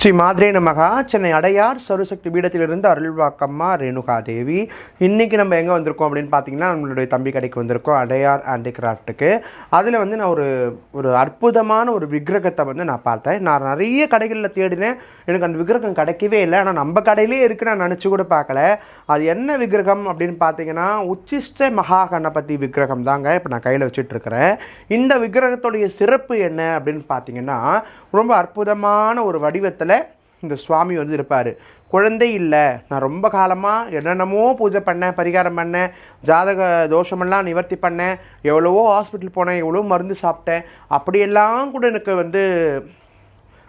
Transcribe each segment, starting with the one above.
ஸ்ரீ மாதிரே நமகா. சென்னை அடையார் சருசக்தி பீடத்திலிருந்து அருள்வாக்கம்மா ரேணுகா தேவி. இன்றைக்கி நம்ம எங்கே வந்திருக்கோம் அப்படின்னு பார்த்தீங்கன்னா, நம்மளுடைய தம்பி கடைக்கு வந்திருக்கோம், அடையார் ஹேண்டிகிராஃப்ட்டுக்கு. அதில் வந்து நான் ஒரு அற்புதமான ஒரு விக்கிரகத்தை நான் பார்த்தேன். நான் நிறைய கடைகளில் தேடினேன், எனக்கு அந்த விக்கிரகம் கிடைக்கவே இல்லை. ஆனால் நம்ம கடையிலே இருக்குது, நான் நினச்சி கூட பார்க்கல. அது என்ன விக்கிரகம் அப்படின்னு பார்த்தீங்கன்னா, உச்சிஷ்ட மகா கணபதி விக்கிரகம் தாங்க இப்போ நான் கையில் வச்சுட்ருக்கிறேன். இந்த விக்கிரகத்துடைய சிறப்பு என்ன அப்படின்னு பார்த்தீங்கன்னா, ரொம்ப அற்புதமான ஒரு வடிவத்தில் இந்த சுவாமி வந்து இருப்பார். குழந்தை இல்லை, நான் ரொம்ப காலமாக என்னென்னமோ பூஜை பண்ணேன், பரிகாரம் பண்ணேன், ஜாதக தோஷமெல்லாம் நிவர்த்தி பண்ணேன், எவ்வளவோ ஹாஸ்பிட்டல் போனேன், எவ்வளோ மருந்து சாப்பிட்டேன், அப்படியெல்லாம் கூட எனக்கு வந்து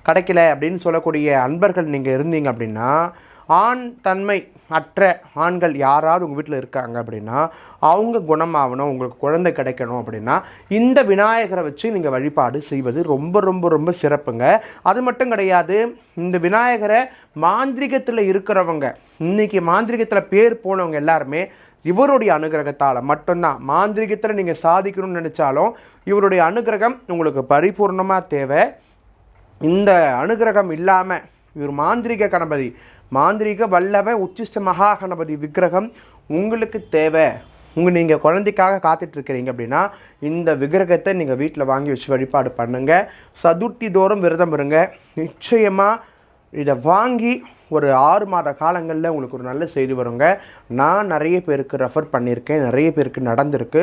கிடைக்கல அப்படின்னு சொல்லக்கூடிய அன்பர்கள் நீங்கள் இருந்தீங்க அப்படின்னா, ஆண் தன்மை அற்ற ஆண்கள் யாராவது உங்கள் வீட்டில் இருக்காங்க அப்படின்னா, அவங்க குணமாகணும், உங்களுக்கு குழந்தை கிடைக்கணும் அப்படின்னா, இந்த விநாயகரை வச்சு நீங்கள் வழிபாடு செய்வது ரொம்ப ரொம்ப ரொம்ப சிறப்புங்க. அது மட்டும் கிடையாது, இந்த விநாயகரை மாந்திரிகத்தில் இருக்கிறவங்க, இன்றைக்கி மாந்திரிகத்தில் பேர் போனவங்க எல்லாருமே இவருடைய அனுகிரகத்தால் மட்டும்தான். மாந்திரிகத்தில் நீங்கள் சாதிக்கணும்னு நினச்சாலும் இவருடைய அனுகிரகம் உங்களுக்கு பரிபூர்ணமாக தேவை. இந்த அனுகிரகம் இல்லாமல் இவர் மாந்திரிக கணபதி, மாந்திரிக வல்லவ உச்சிஷ்ட மகா கணபதி விக்கிரகம் உங்களுக்கு தேவை, நீங்கள் குழந்தைக்காக காத்துட்ருக்கிறீங்க அப்படின்னா, இந்த விக்கிரகத்தை நீங்கள் வீட்டில் வாங்கி வச்சு வழிபாடு பண்ணுங்கள். சதுர்த்தி தோறும் விரதம் இருங்க. நிச்சயமாக இதை வாங்கி ஒரு 6 மாத காலங்களில் உங்களுக்கு ஒரு நல்ல செய்தி வருங்க. நான் நிறைய பேருக்கு ரெஃபர் பண்ணியிருக்கேன், நிறைய பேருக்கு நடந்திருக்கு.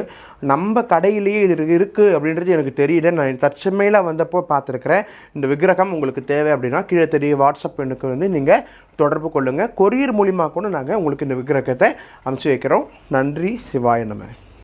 நம்ம கடையிலேயே இது இருக்குது அப்படின்றது எனக்கு தெரியல. நான் தற்சமையில் வந்தப்போ பார்த்துருக்குறேன். இந்த விக்கிரகம் உங்களுக்கு தேவை அப்படின்னா கீழே தெரிய வாட்ஸ்அப் எண்ணுக்கு வந்து நீங்கள் தொடர்பு கொள்ளுங்கள். கொரியர் மூலிமா கூட நாங்கள் உங்களுக்கு இந்த விக்கிரகத்தை அனுப்பிச்சி வைக்கிறோம். நன்றி. சிவாய நம.